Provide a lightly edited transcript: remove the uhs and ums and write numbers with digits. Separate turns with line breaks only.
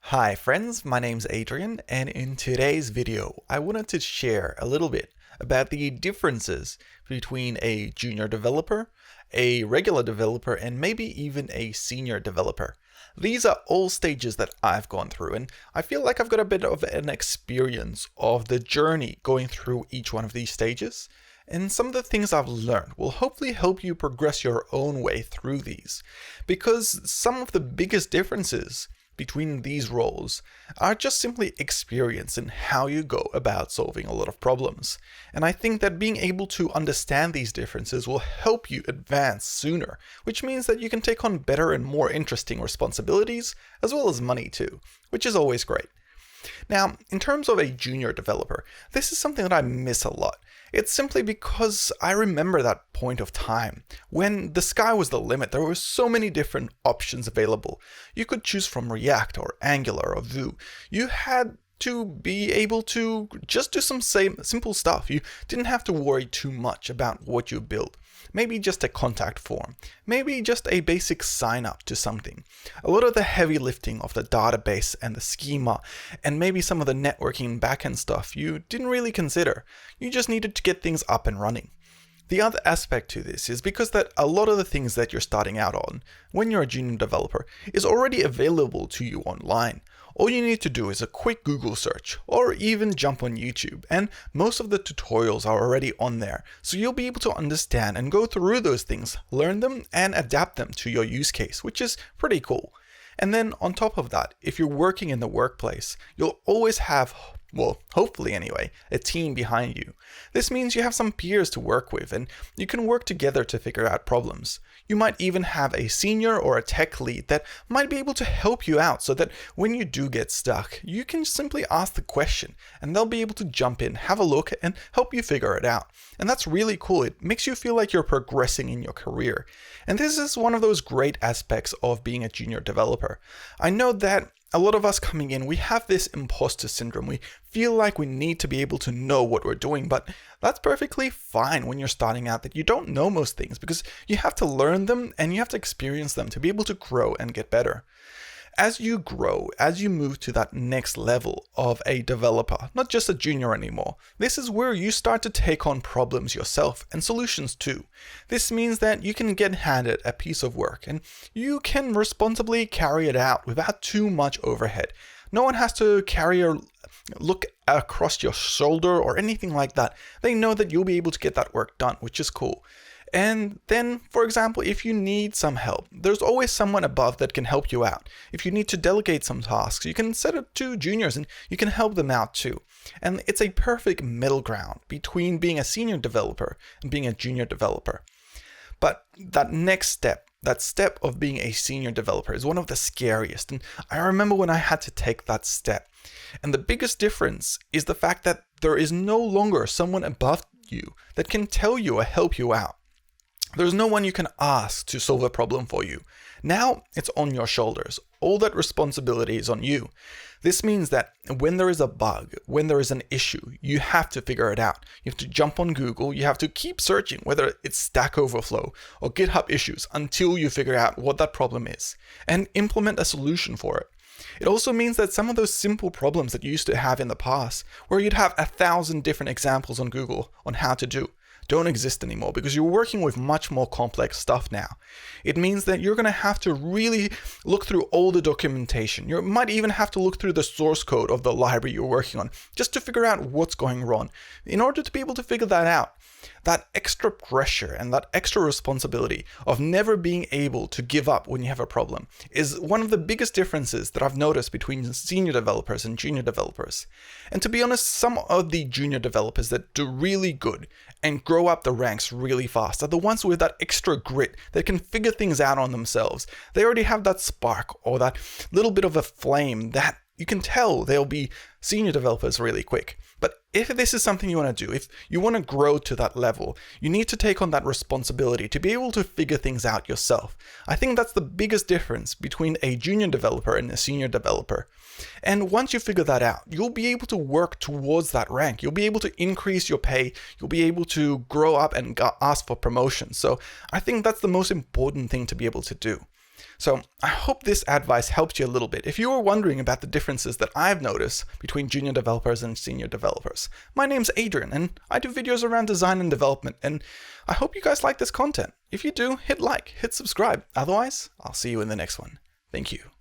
Hi friends, my name's Adrian, and in today's video I wanted to share a little bit about the differences between a junior developer, a regular developer, and maybe even a senior developer. These are all stages that I've gone through, and I feel like I've got a bit of an experience of the journey going through each one of these stages. And some of the things I've learned will hopefully help you progress your own way through these, because some of the biggest differences between these roles are just simply experience in how you go about solving a lot of problems. And I think that being able to understand these differences will help you advance sooner, which means that you can take on better and more interesting responsibilities, as well as money too, which is always great. Now, in terms of a junior developer, this is something that I miss a lot. It's simply because I remember that point of time when the sky was the limit. There were so many different options available. You could choose from React or Angular or Vue. You had to be able to just do some simple stuff. You didn't have to worry too much about what you built. Maybe just a contact form, maybe just a basic sign up to something. A lot of the heavy lifting of the database and the schema, and maybe some of the networking backend stuff you didn't really consider. You just needed to get things up and running. The other aspect to this is because that a lot of the things that you're starting out on when you're a junior developer is already available to you online. All you need to do is a quick Google search or even jump on YouTube, and most of the tutorials are already on there, so you'll be able to understand and go through those things, learn them, and adapt them to your use case, which is pretty cool. And then on top of that, if you're working in the workplace, you'll always have, well, hopefully anyway, a team behind you. This means you have some peers to work with, and you can work together to figure out problems. You might even have a senior or a tech lead that might be able to help you out so that when you do get stuck, you can simply ask the question and they'll be able to jump in, have a look, and help you figure it out. And that's really cool. It makes you feel like you're progressing in your career. And this is one of those great aspects of being a junior developer. I know that a lot of us coming in, we have this imposter syndrome. We feel like we need to be able to know what we're doing, but that's perfectly fine when you're starting out that you don't know most things, because you have to learn them and you have to experience them to be able to grow and get better. As you grow, as you move to that next level of a developer, not just a junior anymore, this is where you start to take on problems yourself and solutions too. This means that you can get handed a piece of work and you can responsibly carry it out without too much overhead. No one has to look across your shoulder or anything like that. They know that you'll be able to get that work done, which is cool. And then, for example, if you need some help, there's always someone above that can help you out. If you need to delegate some tasks, you can set it to juniors and you can help them out too. And it's a perfect middle ground between being a senior developer and being a junior developer. But that next step, that step of being a senior developer, is one of the scariest. And I remember when I had to take that step. And the biggest difference is the fact that there is no longer someone above you that can tell you or help you out. There's no one you can ask to solve a problem for you. Now it's on your shoulders. All that responsibility is on you. This means that when there is a bug, when there is an issue, you have to figure it out. You have to jump on Google, you have to keep searching, whether it's Stack Overflow or GitHub issues, until you figure out what that problem is and implement a solution for it. It also means that some of those simple problems that you used to have in the past, where you'd have 1,000 different examples on Google on how to do, don't exist anymore, because you're working with much more complex stuff now. It means that you're going to have to really look through all the documentation. You might even have to look through the source code of the library you're working on just to figure out what's going wrong. In order to be able to figure that out, that extra pressure and that extra responsibility of never being able to give up when you have a problem is one of the biggest differences that I've noticed between senior developers and junior developers. And to be honest, some of the junior developers that do really good and grow up the ranks really fast are the ones with that extra grit that can figure things out on themselves. They already have that spark or that little bit of a flame that you can tell they'll be senior developers really quick. But if this is something you want to do, if you want to grow to that level, you need to take on that responsibility to be able to figure things out yourself. I think that's the biggest difference between a junior developer and a senior developer. And once you figure that out, you'll be able to work towards that rank. You'll be able to increase your pay. You'll be able to grow up and ask for promotion. So I think that's the most important thing to be able to do. So I hope this advice helped you a little bit. If you were wondering about the differences that I've noticed between junior developers and senior developers, my name's Adrian and I do videos around design and development, and I hope you guys like this content. If you do, hit like, hit subscribe. Otherwise, I'll see you in the next one. Thank you.